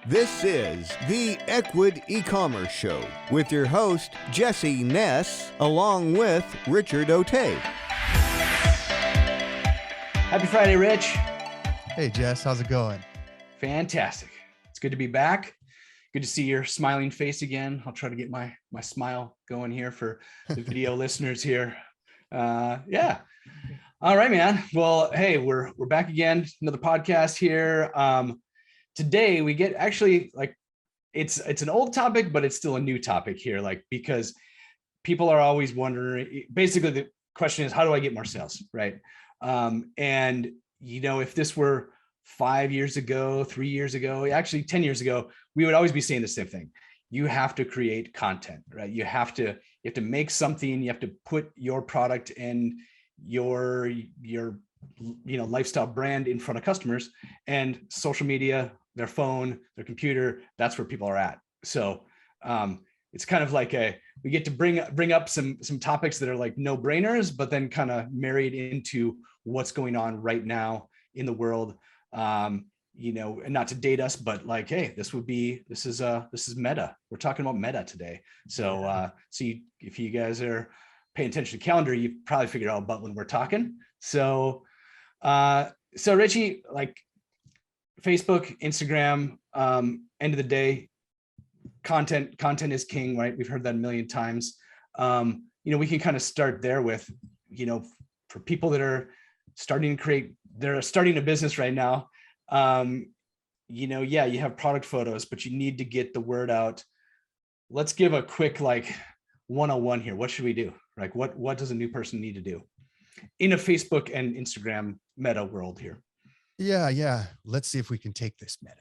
This is the Equid E-Commerce Show with your host, Jesse Ness, along with Richard O'Tay. Happy Friday, Rich. Hey, Jess, how's it going? Fantastic. It's good to be back. Good to see your smiling face again. I'll try to get my smile going here for the video listeners here. Yeah. All right, man. Well, hey, we're back again. Another podcast here. Today we get actually like it's an old topic, but it's still a new topic here, like because people are always wondering. Basically, the question is, how do I get more sales, right? And you know, if this were 5 years ago, 3 years ago, actually 10 years ago, we would always be saying the same thing. You have to create content, right? You have to make something. You have to put your product and your lifestyle brand in front of customers, and social media, their phone, their computer, that's where people are at. So it's kind of like we get to bring up some topics that are like no brainers, but then kind of married into what's going on right now in the world. And not to date us, but like, hey, this is meta. We're talking about meta today. So if you guys are paying attention to the calendar, you probably figured out about when we're talking. So Richie, like Facebook, Instagram, end of the day, content is king, right? We've heard that a million times. We can kind of start there with, for people that are starting a business right now. You have product photos, but you need to get the word out. Let's give a quick 101 here. What should we do? Like what does a new person need to do in a Facebook and Instagram meta world here? Yeah. Let's see if we can take this meta.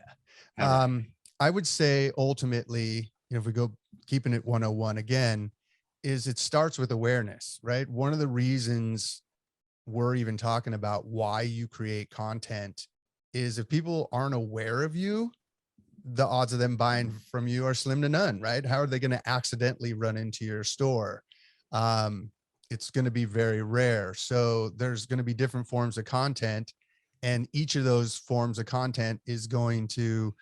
I would say ultimately, if we go keeping it 101 again, is it starts with awareness, right? One of the reasons we're even talking about why you create content is if people aren't aware of you, the odds of them buying from you are slim to none, right? How are they going to accidentally run into your store? It's going to be very rare. So there's going to be different forms of content, and each of those forms of content is going to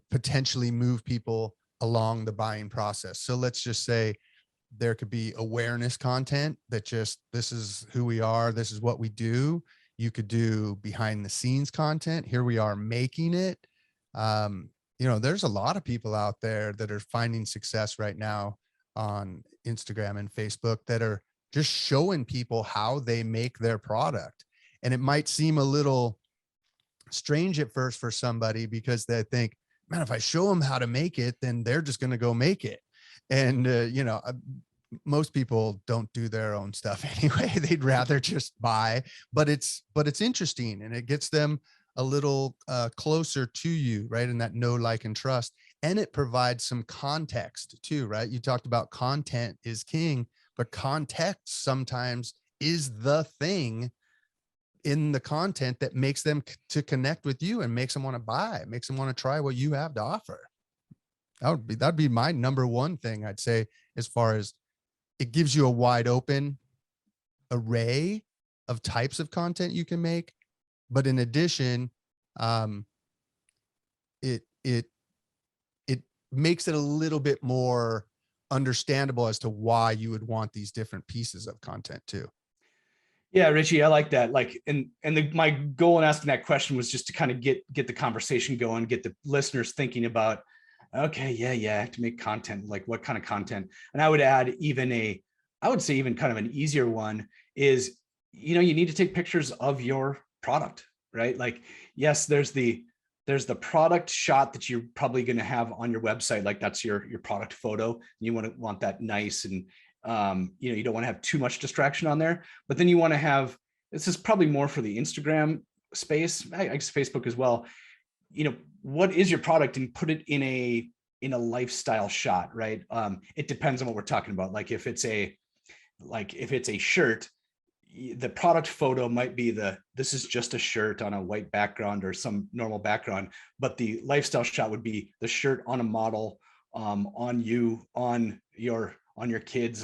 potentially move people along the buying process. So let's just say there could be awareness content that just, this is who we are, this is what we do. You could do behind the scenes content. Here we are making it. There's a lot of people out there that are finding success right now on Instagram and Facebook that are just showing people how they make their product. And it might seem a little strange at first for somebody because they think, man, if I show them how to make it, then they're just going to go make it. And, most people don't do their own stuff anyway. They'd rather just buy, but it's interesting, and it gets them a little closer to you, right? And that know, like, and trust. And it provides some context too, right? You talked about content is king, but context sometimes is the thing in the content that makes them to connect with you and makes them want to buy, makes them want to try what you have to offer. That'd be my number one thing I'd say, as far as it gives you a wide open array of types of content you can make. But in addition, it makes it a little bit more understandable as to why you would want these different pieces of content too. Yeah, Richie, I like that. My goal in asking that question was just to kind of get the conversation going, get the listeners thinking about, okay, yeah, to make content, like what kind of content. And I would add even kind of an easier one is, you need to take pictures of your product, right? Like, yes, there's the product shot that you're probably going to have on your website. Like that's your product photo. You want that nice, and you don't want to have too much distraction on there, but then you want to have, this is probably more for the Instagram space, I guess Facebook as well. What is your product, and put it in a lifestyle shot, right? It depends on what we're talking about. Like if it's a shirt, the product photo might be this is just a shirt on a white background or some normal background, but the lifestyle shot would be the shirt on a model, on you, on your kids,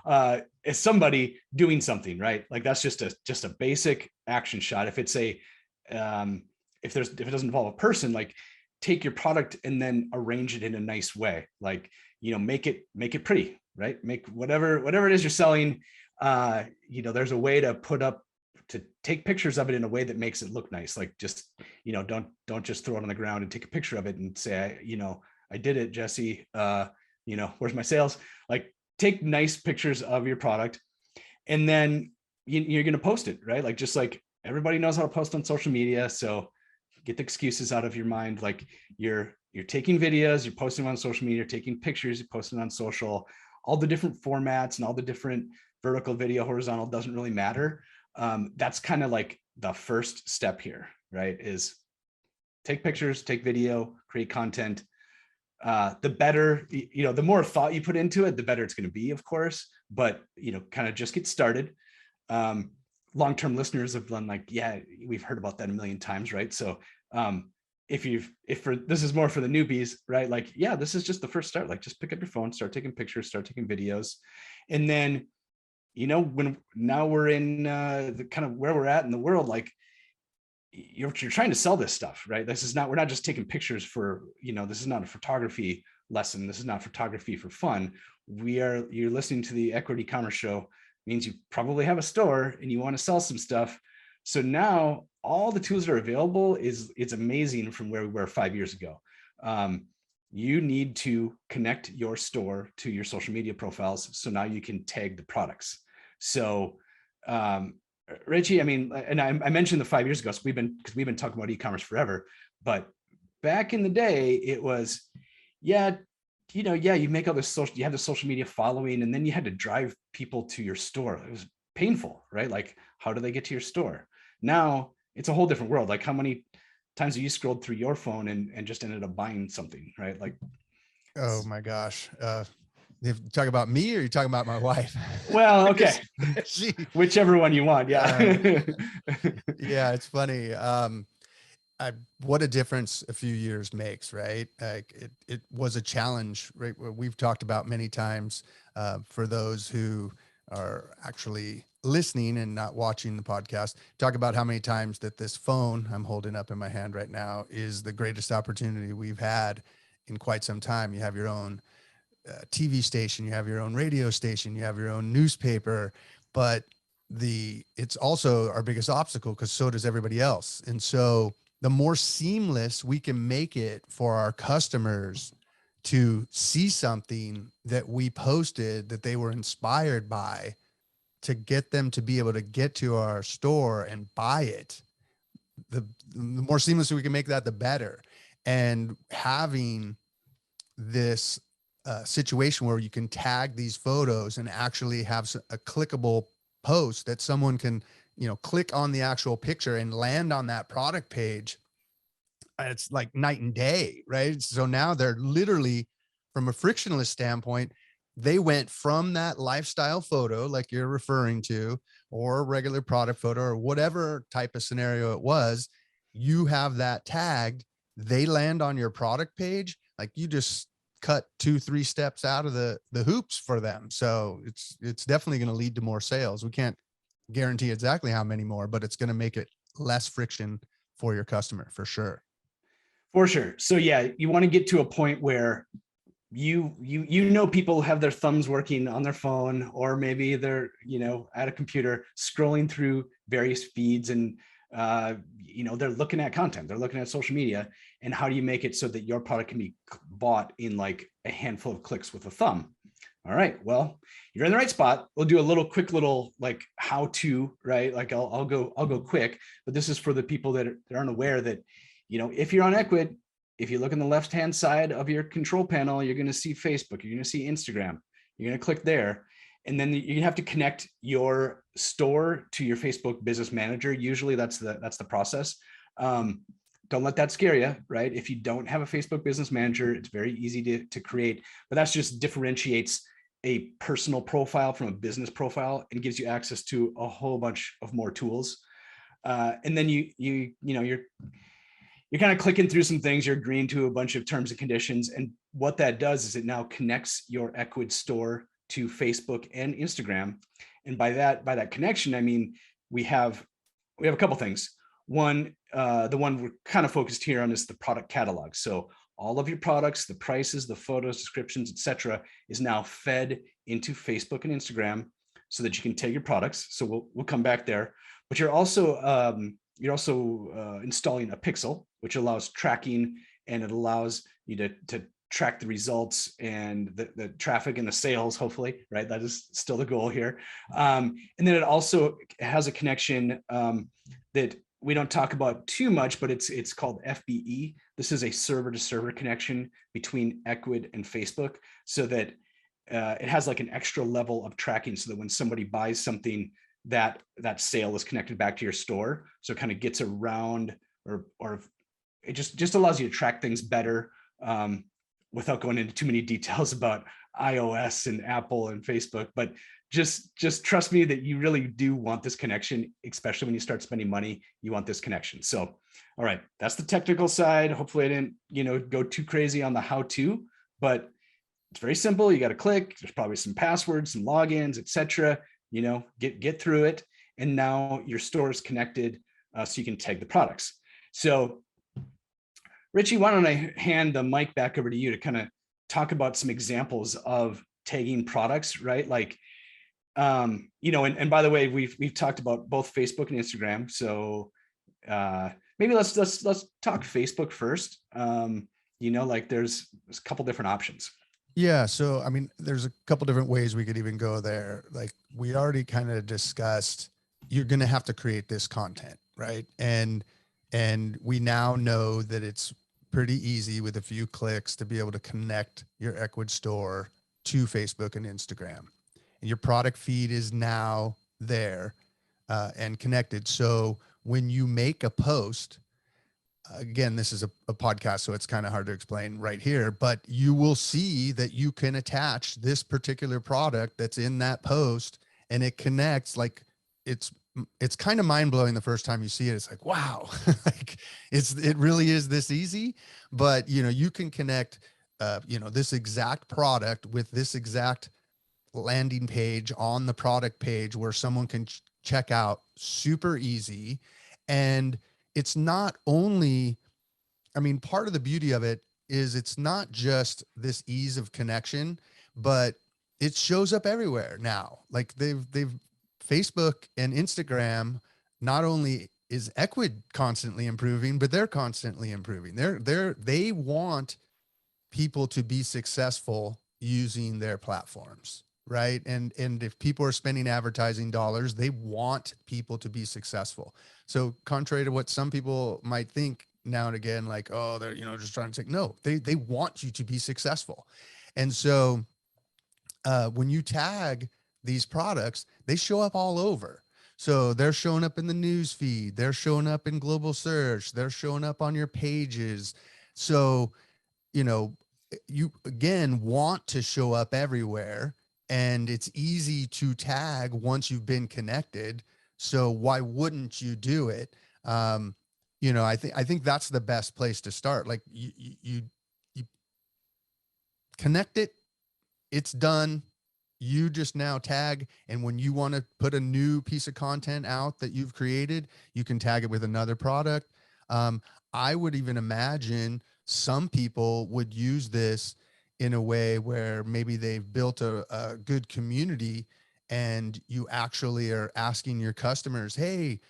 as somebody doing something, right? Like that's just a basic action shot. If it's if it doesn't involve a person, like take your product and then arrange it in a nice way. Like, make it pretty, right? Make whatever it is you're selling. There's a way to take pictures of it in a way that makes it look nice. Like, just, don't just throw it on the ground and take a picture of it and say, I did it, Jesse. Where's my sales? Like, take nice pictures of your product, and then you're going to post it, right? Like, just like everybody knows how to post on social media. So get the excuses out of your mind. Like, you're taking videos, you're posting them on social media, you're taking pictures, you're posting on social, all the different formats and all the different vertical, video, horizontal, doesn't really matter. That's kind of like the first step here, right? Is take pictures, take video, create content. The better, the more thought you put into it, the better it's going to be, of course, but, kind of just get started. Long-term listeners have been like, yeah, we've heard about that a million times, right? So this is more for the newbies, right? Like, yeah, this is just the first start. Like, just pick up your phone, start taking pictures, start taking videos. And then, when now we're in the kind of where we're at in the world, like, you're trying to sell this stuff, right? We're not just taking pictures for, this is not a photography lesson. This is not photography for fun. You're listening to the Equid E-commerce show, means you probably have a store and you want to sell some stuff. So now all the tools that are available it's amazing from where we were 5 years ago. You need to connect your store to your social media profiles. So now you can tag the products. So, Richie, I mean, and I mentioned the 5 years ago, so we've been talking about e-commerce forever, but back in the day, it was, you make all this you have the social media following, and then you had to drive people to your store. It was painful, right? Like, how do they get to your store? Now it's a whole different world. Like, how many times have you scrolled through your phone and just ended up buying something, right? Like, oh my gosh. You talking about me, or you talking about my wife? Well, okay. Whichever one you want. Yeah. Yeah, it's funny. What a difference a few years makes, right? Like, it was a challenge, right? We've talked about many times, for those who are actually listening and not watching the podcast, talk about how many times that this phone I'm holding up in my hand right now is the greatest opportunity we've had in quite some time. You have your own TV station, you have your own radio station, you have your own newspaper, but it's also our biggest obstacle, because so does everybody else. And so the more seamless we can make it for our customers to see something that we posted that they were inspired by, to get them to be able to get to our store and buy it, the more seamless we can make that, the better. And having this situation where you can tag these photos and actually have a clickable post that someone can, click on the actual picture and land on that product page, it's like night and day, right? So now they're literally, from a frictionless standpoint, they went from that lifestyle photo, like you're referring to, or a regular product photo, or whatever type of scenario it was. You have that tagged, they land on your product page. Like, you just cut 2-3 steps out of the hoops for them. So it's definitely going to lead to more sales. We can't guarantee exactly how many more, but it's going to make it less friction for your customer, for sure. For sure. So yeah, you want to get to a point where people have their thumbs working on their phone, or maybe they're, at a computer scrolling through various feeds, and they're looking at content, they're looking at social media. And how do you make it so that your product can be bought in like a handful of clicks with a thumb? All right, well, you're in the right spot. We'll do a quick little like how to, right? Like, I'll go quick, but this is for the people that aren't aware that, if you're on Equid, if you look on the left-hand side of your control panel, you're going to see Facebook, you're going to see Instagram, you're going to click there. And then you have to connect your store to your Facebook business manager. Usually that's the process. Don't let that scare you, right? If you don't have a Facebook business manager, it's very easy to create, but that just differentiates a personal profile from a business profile and gives you access to a whole bunch of more tools. And then you're kind of clicking through some things, you're agreeing to a bunch of terms and conditions. And what that does is it now connects your Equid store to Facebook and Instagram. And by that connection, I mean, we have a couple things. the one we're kind of focused here on is the product catalog. So all of your products, the prices, the photos, descriptions, etc., is now fed into Facebook and Instagram so that you can tag your products. So we'll come back there. But you're also installing a pixel, which allows tracking, and it allows you to track the results and the traffic and the sales, hopefully, right? That is still the goal here. And then it also has a connection that we don't talk about too much, but it's called FBE. This is a server-to-server connection between Ecwid and Facebook, so that it has like an extra level of tracking, so that when somebody buys something, that sale is connected back to your store. So it kind of gets around, or it just allows you to track things better, without going into too many details about iOS and Apple and Facebook. But just trust me that you really do want this connection, especially when you start spending money. You want this connection. So, all right, that's the technical side. Hopefully I didn't go too crazy on the how-to, but it's very simple. You got to click. There's probably some passwords, some logins, etc. Get through it, and now your store is connected, so you can tag the products. So, Richie, why don't I hand the mic back over to you to kind of talk about some examples of tagging products, right? Like, and by the way, we've talked about both Facebook and Instagram. So maybe let's talk Facebook first. Like there's a couple different options. Yeah. So, I mean, there's a couple different ways we could even go there. Like we already kind of discussed, you're going to have to create this content, right? And we now know that it's pretty easy with a few clicks to be able to connect your Ecwid store to Facebook and Instagram. And your product feed is now there and connected. So when you make a post, again, this is a podcast, so it's kind of hard to explain right here, but you will see that you can attach this particular product that's in that post, and it connects. Like it's kind of mind blowing the first time you see it. It's like, wow, like it really is this easy. But you can connect, this exact product with this exact landing page on the product page where someone can check out super easy. And it's not only, I mean, part of the beauty of it is it's not just this ease of connection, but it shows up everywhere now. Like they've Facebook and Instagram, not only is Ecwid constantly improving, but they're constantly improving. They want people to be successful using their platforms, right? And if people are spending advertising dollars, they want people to be successful. So contrary to what some people might think now and again, like, oh, they're, just trying to take, no, they want you to be successful. And so when you tag these products, they show up all over. So they're showing up in the news feed, they're showing up in global search, they're showing up on your pages. So, you again want to show up everywhere, and it's easy to tag once you've been connected. So why wouldn't you do it? I think that's the best place to start. Like you connect it, it's done. You just now tag. And when you want to put a new piece of content out that you've created, you can tag it with another product. I would even imagine some people would use this in a way where maybe they've built a good community, and you actually are asking your customers, hey,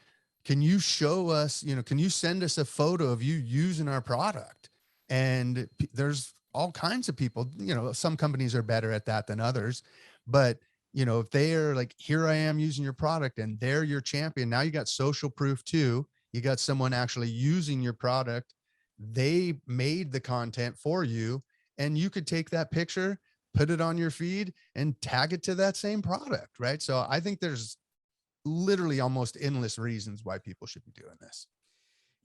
can you show us, can you send us a photo of you using our product? And there's all kinds of people, some companies are better at that than others, but if they are like, here I am using your product, and they're your champion, now you got social proof too. You got someone actually using your product. They made the content for you, and you could take that picture, put it on your feed, and tag it to that same product, right? So I think there's literally almost endless reasons why people should be doing this.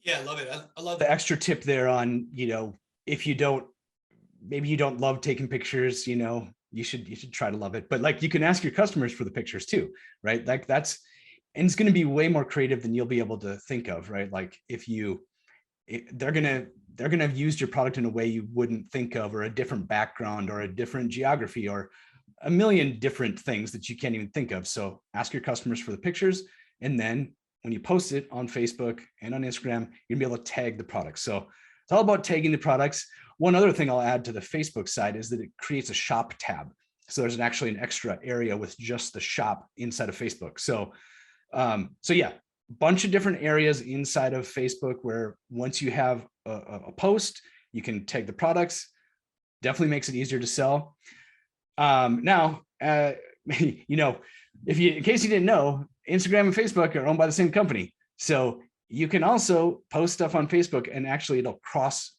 Yeah, I love it. I love the extra tip there on, if maybe you don't love taking pictures, you should try to love it. But like, you can ask your customers for the pictures too, right? Like and it's going to be way more creative than you'll be able to think of, right? Like they're going to have used your product in a way you wouldn't think of, or a different background, or a different geography, or a million different things that you can't even think of. So ask your customers for the pictures, and then when you post it on Facebook and on Instagram, you're gonna be able to tag the products. So it's all about tagging the products. One other thing I'll add to the Facebook side is that it creates a shop tab. So there's actually an extra area with just the shop inside of Facebook. So yeah, bunch of different areas inside of Facebook where once you have a post, you can tag the products. Definitely makes it easier to sell. Now, in case you didn't know, Instagram and Facebook are owned by the same company. So you can also post stuff on Facebook and actually it'll cross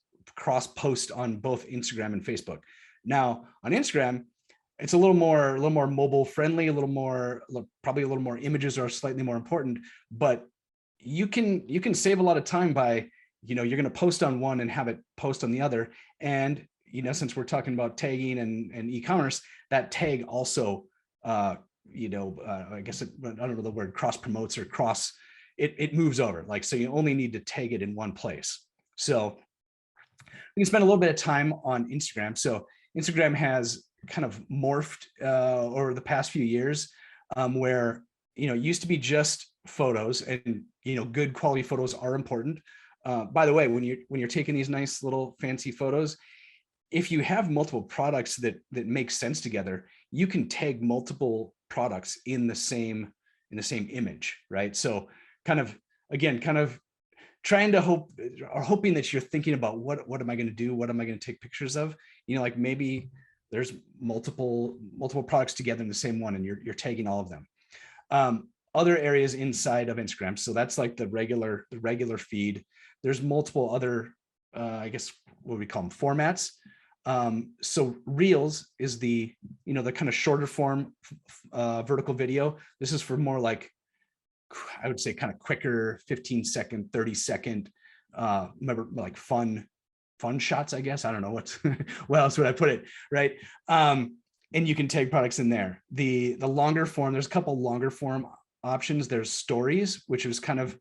post on both Instagram and Facebook. Now on Instagram, it's a little more mobile friendly, probably a little more images are slightly more important, but you can save a lot of time by, you're going to post on one and have it post on the other. And, since we're talking about tagging and e-commerce, that tag also, I guess I don't know the word, cross promotes or it moves over. Like, so you only need to tag it in one place. So we can spend a little bit of time on Instagram. So Instagram has kind of morphed over the past few years, where it used to be just photos, and good quality photos are important. By the way, when you're taking these nice little fancy photos, if you have multiple products that make sense together, you can tag multiple products in the same image, right? So kind of trying to hoping that you're thinking about what am I going to do? What am I going to take pictures of? Like maybe there's multiple products together in the same one and you're tagging all of them. Other areas inside of Instagram. So that's like the regular feed. There's multiple other, I guess, what we call them, formats. So Reels is the kind of shorter form vertical video. This is for more like, I would say kind of quicker, 15-second, 30-second, remember, like fun shots, I guess. I don't know what else would I put it, right? And you can tag products in there. The longer form, there's a couple longer form options. There's stories, which was kind of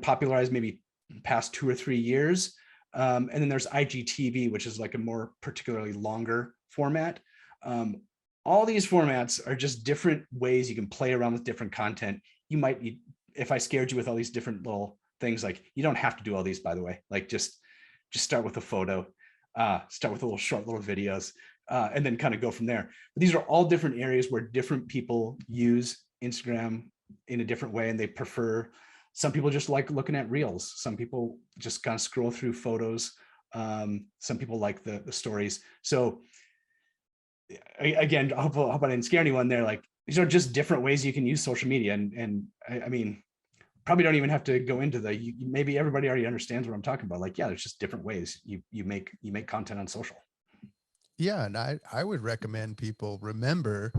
popularized maybe past 2 or 3 years. And then there's IGTV, which is like a more particularly longer format. All these formats are just different ways you can play around with different content. You might need, if I scared you with all these different little things, like you don't have to do all these, by the way, like just start with a photo, start with short little videos, and then kind of go from there. But these are all different areas where different people use Instagram in a different way, and they prefer. Some people just like looking at reels. Some people just kind of scroll through photos. Some people like the stories. So again, I hope I didn't scare anyone there. Like, these are just different ways you can use social media. And I mean, probably don't even have to go into maybe everybody already understands what I'm talking about. Like, yeah, there's just different ways you make content on social. Yeah. And I would recommend people remember,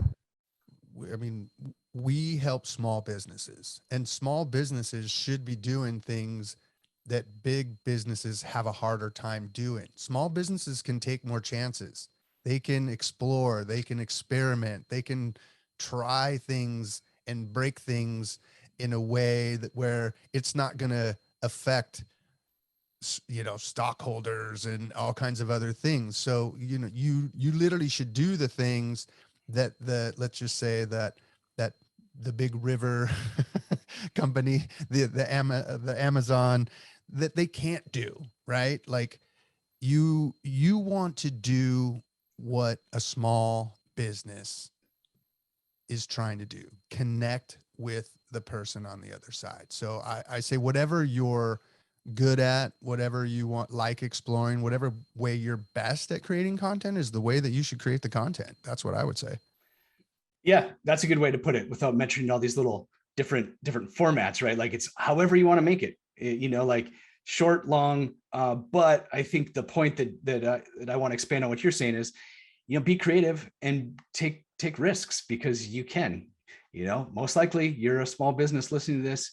I mean, we help small businesses, and small businesses should be doing things that big businesses have a harder time doing. Small businesses can take more chances. They can explore, they can experiment, they can try things and break things in a way that where it's not going to affect, stockholders and all kinds of other things. So, you literally should do the things that let's just say that the big river company, the Amazon, that they can't do, right? Like you want to do what a small business is trying to do, connect with the person on the other side. So I say, whatever you're good at, whatever you want, like exploring, whatever way you're best at creating content is the way that you should create the content. That's what I would say. Yeah, that's a good way to put it without mentioning all these little different formats, right? Like, it's however you want to make it, like short, long. But I think the point that I want to expand on what you're saying is, be creative and take risks, because you can, most likely you're a small business listening to this.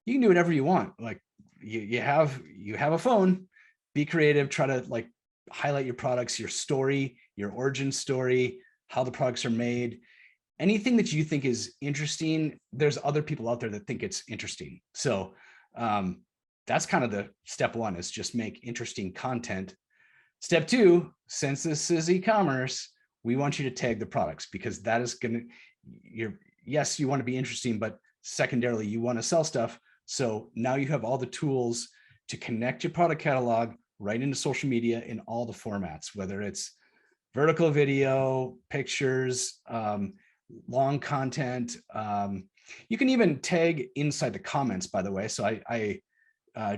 You can do whatever you want. Like, you have a phone, be creative, try to like highlight your products, your story, your origin story, how the products are made. Anything that you think is interesting, there's other people out there that think it's interesting. So that's kind of the step one, is just make interesting content. Step two, since this is e-commerce, we want you to tag the products, because that is going to, yes, you want to be interesting, but secondarily, you want to sell stuff. So now you have all the tools to connect your product catalog right into social media in all the formats, whether it's vertical video, pictures, long content. You can even tag inside the comments, by the way. So I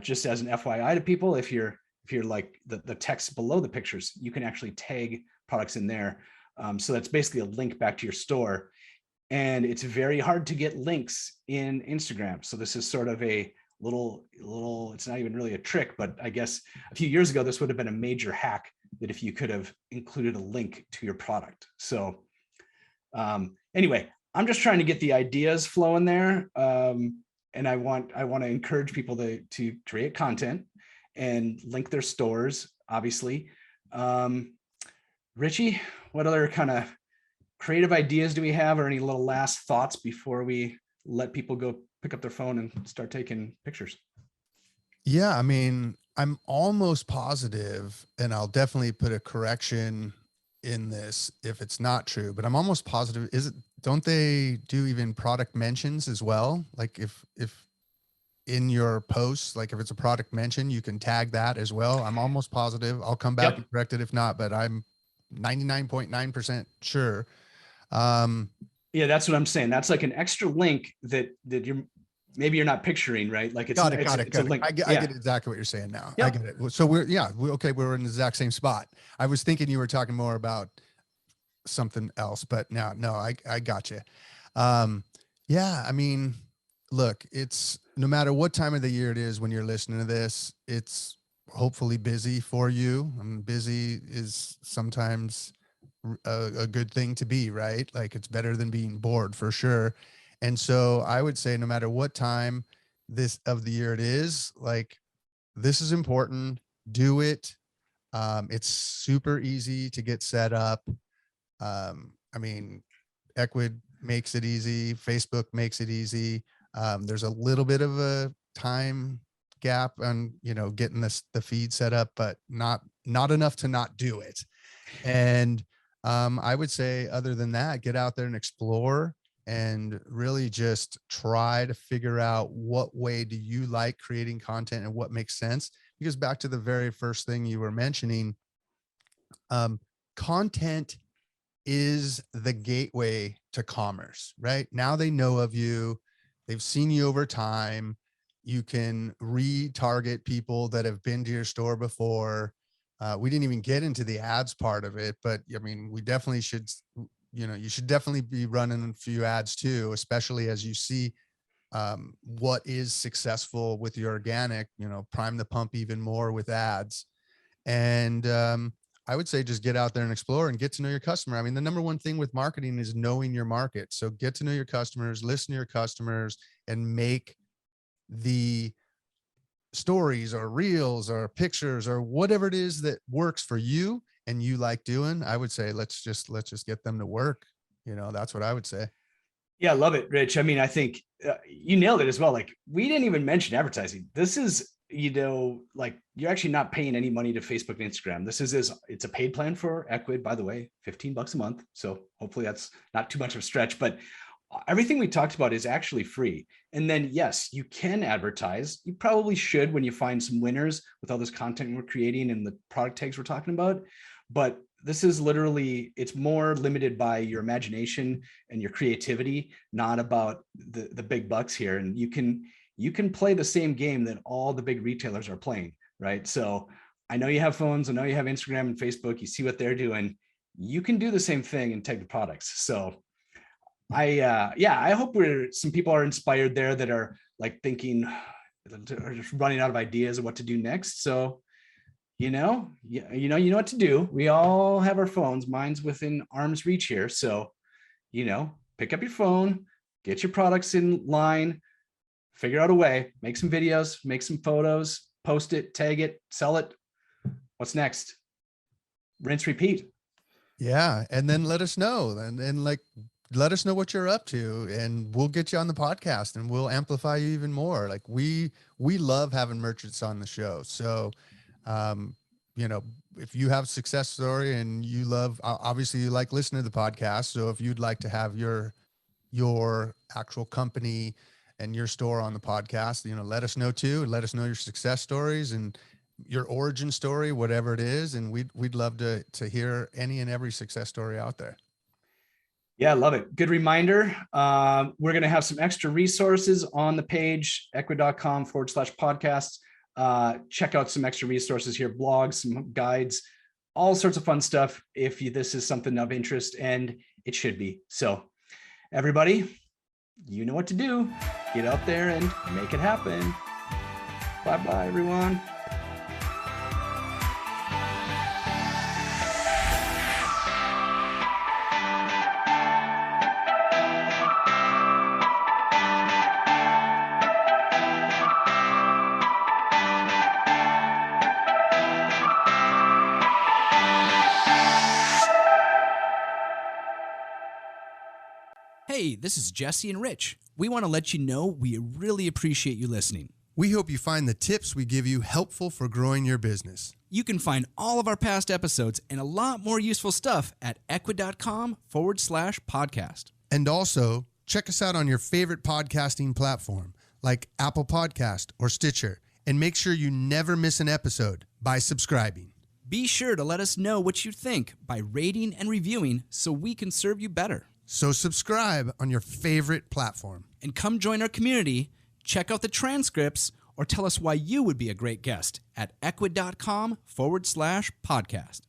just as an FYI to people, if you're like the text below the pictures, you can actually tag products in there. So that's basically a link back to your store. And it's very hard to get links in Instagram. So this is sort of a little, it's not even really a trick, but I guess a few years ago, this would have been a major hack, that if you could have included a link to your product. So anyway, I'm just trying to get the ideas flowing there. And I want to encourage people to create content and link their stores, obviously. Richie, what other kind of creative ideas do we have, or any little last thoughts before we let people go pick up their phone and start taking pictures? Yeah, I mean, I'm almost positive, and I'll definitely put a correction in this if it's not true, but I'm almost positive. Don't they do even product mentions as well? Like if in your posts, like if it's a product mention, you can tag that as well. I'm almost positive. I'll come back and correct it if not, but I'm 99.9% sure. Yeah, that's what I'm saying. That's like an extra link that you're not picturing, right? Like it's got it. A link. I get exactly what you're saying now. Yep. I get it. So we're in the exact same spot. I was thinking you were talking more about something else, but no, I got you. Yeah, I mean, look, it's no matter what time of the year it is when you're listening to this, it's hopefully busy for you. I mean, busy is sometimes a good thing to be, right? Like it's better than being bored for sure. And so I would say no matter what time this of the year it is, like this is important. Do it. It's super easy to get set up. I mean, Equid makes it easy. Facebook makes it easy. There's a little bit of a time gap on, getting the feed set up, but not enough to not do it. And I would say other than that, get out there and explore and really just try to figure out what way do you like creating content and what makes sense. Because back to the very first thing you were mentioning, content is the gateway to commerce, right? Now they know of you. They've seen you over time. You can retarget people that have been to your store before. We didn't even get into the ads part of it, but I mean, we definitely should, you should definitely be running a few ads too, especially as you see what is successful with your organic, prime the pump even more with ads. And I would say just get out there and explore and get to know your customer. I mean, the number one thing with marketing is knowing your market. So get to know your customers, listen to your customers, and make the stories or reels or pictures or whatever it is that works for you and you like doing. I would say let's just get them to work. That's what I would say. Yeah, I love it, Rich. I mean, I think you nailed it as well. Like we didn't even mention advertising. This is, like you're actually not paying any money to Facebook and Instagram. It's a paid plan for Equid, by the way, $15 a month. So hopefully that's not too much of a stretch, but everything we talked about is actually free. And then yes, you can advertise. You probably should when you find some winners with all this content we're creating and the product tags we're talking about. But this is literally, it's more limited by your imagination and your creativity, not about the big bucks here. And you can play the same game that all the big retailers are playing, right? So I know you have phones, I know you have Instagram and Facebook, you see what they're doing. You can do the same thing and take the products. So I hope some people are inspired there that are like thinking, are just running out of ideas of what to do next. So, you know what to do. We all have our phones. Mine's within arm's reach here. So, pick up your phone, get your products in line, figure out a way, make some videos, make some photos, post it, tag it, sell it. What's next? Rinse, repeat. Yeah. And then let us know and like, let us know what you're up to and we'll get you on the podcast and we'll amplify you even more. Like we love having merchants on the show. So, if you have a success story and you love, obviously you like listening to the podcast. So if you'd like to have your actual company and your store on the podcast, let us know too. Let us know your success stories and your origin story, whatever it is. And we'd love to hear any and every success story out there. Yeah, I love it. Good reminder. We're going to have some extra resources on the page, ecwid.com/podcasts. Check out some extra resources here, blogs, some guides, all sorts of fun stuff if this is something of interest, and it should be. So everybody, you know what to do. Get out there and make it happen. Bye-bye, everyone. Hey, this is Jesse and Rich. We want to let you know we really appreciate you listening. We hope you find the tips we give you helpful for growing your business. You can find all of our past episodes and a lot more useful stuff at ecwid.com/podcast. And also, check us out on your favorite podcasting platform like Apple Podcast or Stitcher. And make sure you never miss an episode by subscribing. Be sure to let us know what you think by rating and reviewing so we can serve you better. So subscribe on your favorite platform. And come join our community, check out the transcripts, or tell us why you would be a great guest at ecwid.com/podcast.